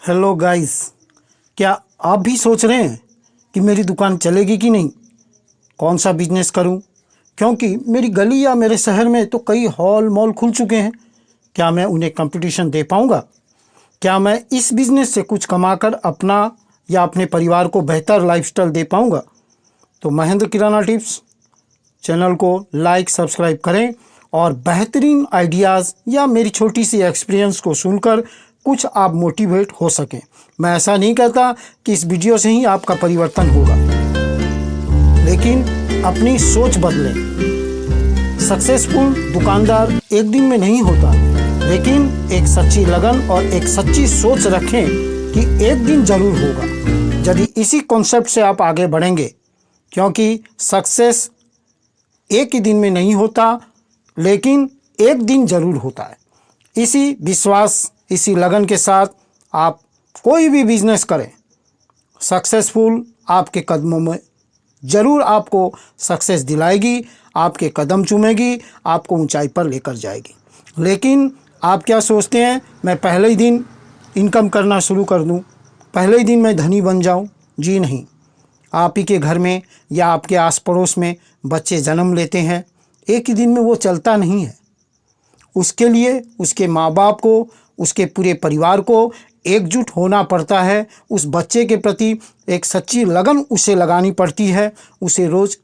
Hello guys, क्या आप भी सोच रहे हैं कि मेरी दुकान चलेगी कि नहीं, कौन सा बिजनेस करूं? क्योंकि मेरी गली या मेरे शहर में तो कई हॉल मॉल खुल चुके हैं। क्या मैं उन्हें कंपटीशन दे पाऊंगा? क्या मैं इस बिजनेस से कुछ कमाकर अपना या अपने परिवार को बेहतर लाइफस्टाइल दे पाऊंगा? तो महेंद्र किराना टिप्स चैनल को लाइक सब्सक्राइब करें और बेहतरीन आइडियाज़ या मेरी छोटी सी एक्सपीरियंस को सुनकर कुछ आप मोटिवेट हो सकें। मैं ऐसा नहीं कहता कि इस वीडियो से ही आपका परिवर्तन होगा, लेकिन अपनी सोच बदलें। सक्सेसफुल दुकानदार एक दिन में नहीं होता, लेकिन एक सच्ची लगन और एक सच्ची सोच रखें कि एक दिन जरूर होगा। यदि इसी कॉन्सेप्ट से आप आगे बढ़ेंगे, क्योंकि सक्सेस एक ही दिन में नहीं होता, लेकिन एक दिन जरूर होता है। इसी विश्वास, इसी लगन के साथ आप कोई भी बिजनेस करें, सक्सेसफुल आपके कदमों में जरूर आपको सक्सेस दिलाएगी, आपके कदम चूमेगी, आपको ऊंचाई पर लेकर जाएगी। लेकिन आप क्या सोचते हैं, मैं पहले ही दिन इनकम करना शुरू कर दूं, पहले ही दिन मैं धनी बन जाऊं? जी नहीं। आप ही के घर में या आपके आस पड़ोस में बच्चे जन्म लेते हैं, एक ही दिन में वो चलता नहीं है। उसके लिए उसके माँ बाप को, उसके पूरे परिवार को एकजुट होना पड़ता है। उस बच्चे के प्रति एक सच्ची लगन उसे लगानी पड़ती है। उसे रोज़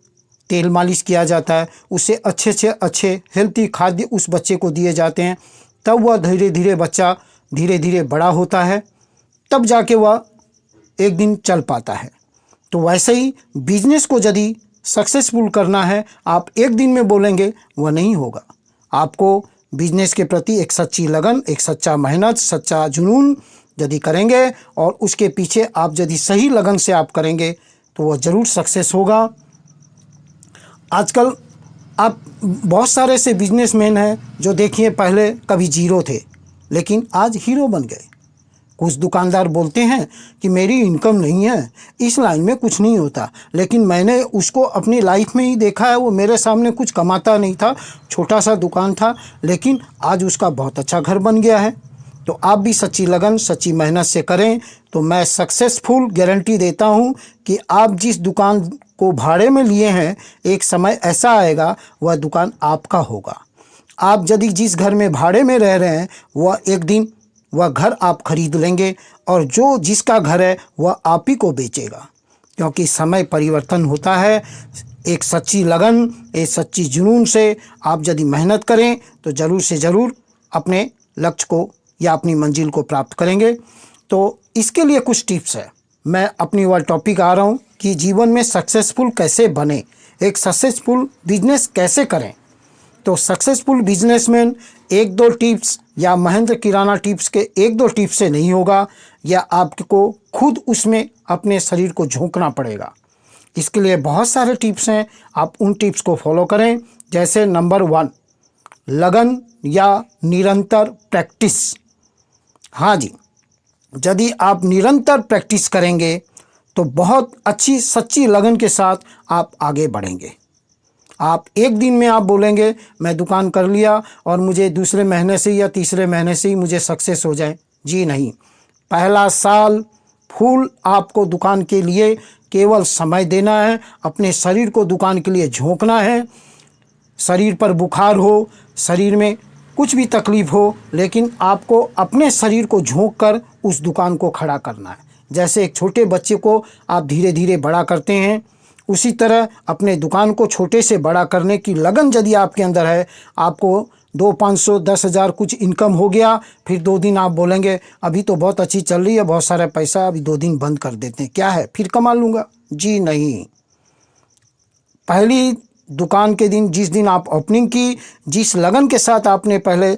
तेल मालिश किया जाता है, उसे अच्छे से अच्छे हेल्थी खाद्य उस बच्चे को दिए जाते हैं। तब वह धीरे धीरे बच्चा धीरे धीरे बड़ा होता है, तब जाके वह एक दिन चल पाता है। तो वैसे ही बिजनेस को यदि सक्सेसफुल करना है, आप एक दिन में बोलेंगे वह नहीं होगा। आपको बिजनेस के प्रति एक सच्ची लगन, एक सच्चा मेहनत, सच्चा जुनून यदि करेंगे और उसके पीछे आप यदि सही लगन से आप करेंगे तो वह ज़रूर सक्सेस होगा। आजकल आप बहुत सारे ऐसे बिजनेसमैन हैं जो देखिए पहले कभी जीरो थे, लेकिन आज हीरो बन गए। कुछ दुकानदार बोलते हैं कि मेरी इनकम नहीं है, इस लाइन में कुछ नहीं होता, लेकिन मैंने उसको अपनी लाइफ में ही देखा है। वो मेरे सामने कुछ कमाता नहीं था, छोटा सा दुकान था, लेकिन आज उसका बहुत अच्छा घर बन गया है। तो आप भी सच्ची लगन, सच्ची मेहनत से करें तो मैं सक्सेसफुल गारंटी देता हूं कि आप जिस दुकान को भाड़े में लिए हैं, एक समय ऐसा आएगा वह दुकान आपका होगा। आप यदि जिस घर में भाड़े में रह रहे हैं, वह एक दिन वह घर आप खरीद लेंगे और जो जिसका घर है वह आप ही को बेचेगा, क्योंकि समय परिवर्तन होता है। एक सच्ची लगन, एक सच्ची जुनून से आप यदि मेहनत करें तो ज़रूर से ज़रूर अपने लक्ष्य को या अपनी मंजिल को प्राप्त करेंगे। तो इसके लिए कुछ टिप्स है। मैं अपनी वह टॉपिक आ रहा हूँ कि जीवन में सक्सेसफुल कैसे बने, एक सक्सेसफुल बिजनेस कैसे करें। तो सक्सेसफुल बिजनेसमैन एक दो टिप्स या महेंद्र किराना टिप्स के एक दो टिप्स से नहीं होगा, या आपको खुद उसमें अपने शरीर को झोंकना पड़ेगा। इसके लिए बहुत सारे टिप्स हैं, आप उन टिप्स को फॉलो करें। जैसे नंबर 1, लगन या निरंतर प्रैक्टिस। हाँ जी, यदि आप निरंतर प्रैक्टिस करेंगे तो बहुत अच्छी सच्ची लगन के साथ आप आगे बढ़ेंगे। आप एक दिन में आप बोलेंगे मैं दुकान कर लिया और मुझे दूसरे महीने से या तीसरे महीने से ही मुझे सक्सेस हो जाए। जी नहीं। पहला साल फुल आपको दुकान के लिए केवल समय देना है, अपने शरीर को दुकान के लिए झोंकना है। शरीर पर बुखार हो, शरीर में कुछ भी तकलीफ हो, लेकिन आपको अपने शरीर को झोंक कर उस दुकान को खड़ा करना है। जैसे एक छोटे बच्चे को आप धीरे धीरे बड़ा करते हैं, उसी तरह अपने दुकान को छोटे से बड़ा करने की लगन यदि आपके अंदर है, आपको 200-500 10,000 कुछ इनकम हो गया, फिर 2 दिन आप बोलेंगे अभी तो बहुत अच्छी चल रही है, बहुत सारा पैसा, अभी 2 दिन बंद कर देते हैं, क्या है फिर कमा लूँगा। जी नहीं। पहली दुकान के दिन, जिस दिन आप ओपनिंग की, जिस लगन के साथ आपने पहले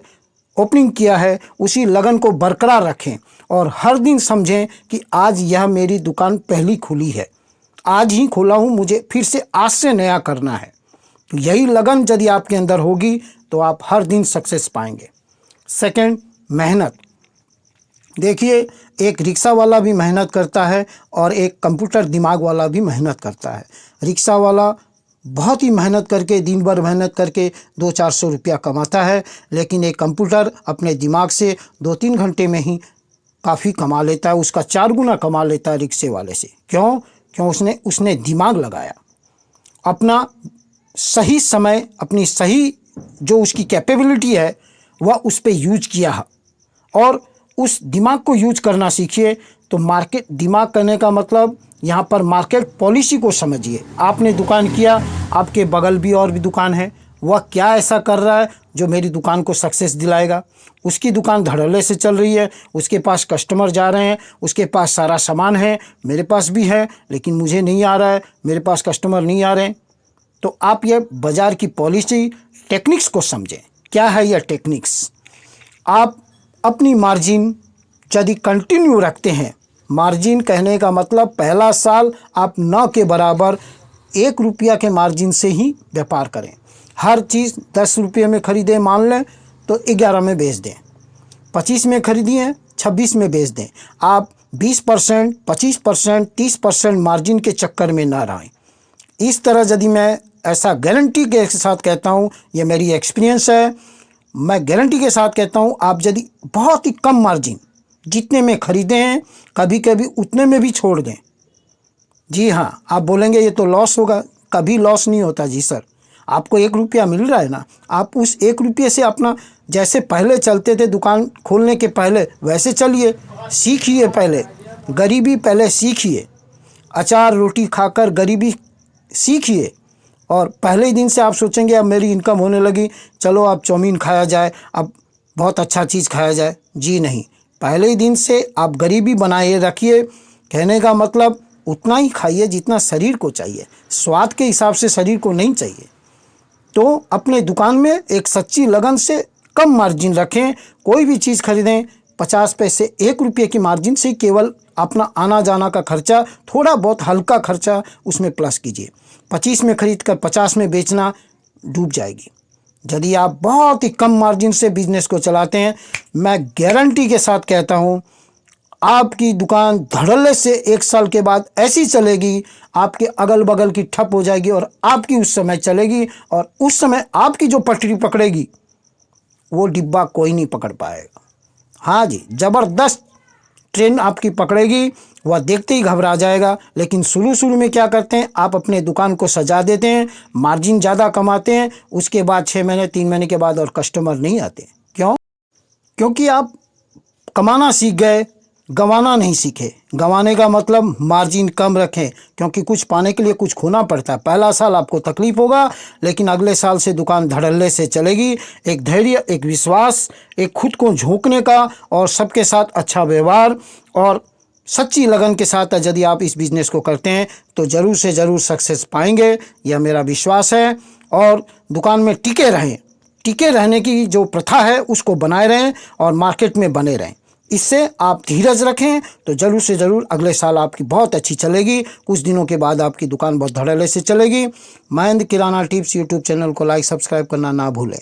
ओपनिंग किया है, उसी लगन को बरकरार रखें और हर दिन समझें कि आज यह मेरी दुकान पहली खुली है, आज ही खोला हूँ, मुझे फिर से आज से नया करना है। तो यही लगन यदि आपके अंदर होगी तो आप हर दिन सक्सेस पाएंगे। सेकंड, मेहनत। देखिए, एक रिक्शा वाला भी मेहनत करता है और एक कंप्यूटर दिमाग वाला भी मेहनत करता है। रिक्शा वाला बहुत ही मेहनत करके, दिन भर मेहनत करके 200-400 रुपया कमाता है, लेकिन एक कंप्यूटर अपने दिमाग से 2-3 घंटे में ही काफ़ी कमा लेता है, उसका 4 गुना कमा लेता है रिक्शे वाले से। क्यों? क्यों? उसने दिमाग लगाया, अपना सही समय, अपनी सही जो उसकी कैपेबिलिटी है वह उस पर यूज किया है। और उस दिमाग को यूज करना सीखिए। तो मार्केट, दिमाग करने का मतलब यहाँ पर मार्केट पॉलिसी को समझिए। आपने दुकान किया, आपके बगल भी और भी दुकान है, वह क्या ऐसा कर रहा है जो मेरी दुकान को सक्सेस दिलाएगा। उसकी दुकान धड़ल्ले से चल रही है, उसके पास कस्टमर जा रहे हैं, उसके पास सारा सामान है, मेरे पास भी है लेकिन मुझे नहीं आ रहा है, मेरे पास कस्टमर नहीं आ रहे हैं। तो आप ये बाज़ार की पॉलिसी, टेक्निक्स को समझें। क्या है यह टेक्निक्स? आप अपनी मार्जिन यदि कंटिन्यू रखते हैं, मार्जिन कहने का मतलब पहला साल आप 9 के बराबर 1 रुपया के मार्जिन से ही व्यापार करें। हर चीज़ 10 रुपये में ख़रीदें मान लें तो 11 में बेच दें, 25 में ख़रीदिए 26 में बेच दें। आप 20%, 25%, 30% मार्जिन के चक्कर में ना रहें। इस तरह यदि मैं ऐसा गारंटी के साथ कहता हूँ, ये मेरी एक्सपीरियंस है, मैं गारंटी के साथ कहता हूँ, आप यदि बहुत ही कम मार्जिन जितने में ख़रीदे हैं कभी कभी उतने में भी छोड़ दें। जी हाँ, आप बोलेंगे ये तो लॉस होगा, कभी लॉस नहीं होता जी सर। आपको 1 रुपया मिल रहा है ना, आप उस 1 रुपये से अपना, जैसे पहले चलते थे दुकान खोलने के पहले, वैसे चलिए, सीखिए। पहले गरीबी पहले सीखिए, अचार रोटी खाकर गरीबी सीखिए। और पहले ही दिन से आप सोचेंगे अब मेरी इनकम होने लगी, चलो अब चाउमीन खाया जाए, अब बहुत अच्छा चीज़ खाया जाए। जी नहीं, पहले ही दिन से आप गरीबी बनाए रखिए। कहने का मतलब उतना ही खाइए जितना शरीर को चाहिए, स्वाद के हिसाब से शरीर को नहीं चाहिए। तो अपने दुकान में एक सच्ची लगन से कम मार्जिन रखें। कोई भी चीज़ खरीदें 50 पैसे, 1 रुपये की मार्जिन से केवल अपना आना जाना का खर्चा, थोड़ा बहुत हल्का खर्चा उसमें प्लस कीजिए। 25 में खरीद कर 50 में बेचना डूब जाएगी। यदि आप बहुत ही कम मार्जिन से बिजनेस को चलाते हैं, मैं गारंटी के साथ कहता हूँ आपकी दुकान धड़ल्ले से 1 साल के बाद ऐसी चलेगी, आपके अगल बगल की ठप हो जाएगी और आपकी उस समय चलेगी। और उस समय आपकी जो पटरी पकड़ेगी वो डिब्बा कोई नहीं पकड़ पाएगा। हाँ जी, ज़बरदस्त ट्रेन आपकी पकड़ेगी, वह देखते ही घबरा जाएगा। लेकिन शुरू में क्या करते हैं, आप अपने दुकान को सजा देते हैं, मार्जिन ज़्यादा कमाते हैं, उसके बाद 6 महीने 3 महीने के बाद और कस्टमर नहीं आते। क्यों? क्योंकि आप कमाना सीख गए, गंवाना नहीं सीखे। गंवाने का मतलब मार्जिन कम रखें, क्योंकि कुछ पाने के लिए कुछ खोना पड़ता है। पहला साल आपको तकलीफ होगा, लेकिन अगले साल से दुकान धड़ल्ले से चलेगी। एक धैर्य, एक विश्वास, एक खुद को झोंकने का और सबके साथ अच्छा व्यवहार और सच्ची लगन के साथ यदि आप इस बिज़नेस को करते हैं तो ज़रूर से ज़रूर सक्सेस पाएंगे, यह मेरा विश्वास है। और दुकान में टिके रहें, टिके रहने की जो प्रथा है उसको बनाए रहें और मार्केट में बने रहें। इससे आप धीरज रखें तो ज़रूर से ज़रूर अगले साल आपकी बहुत अच्छी चलेगी। कुछ दिनों के बाद आपकी दुकान बहुत धड़ल्ले से चलेगी। महेंद्र किराना टिप्स यूट्यूब चैनल को लाइक सब्सक्राइब करना ना भूलें।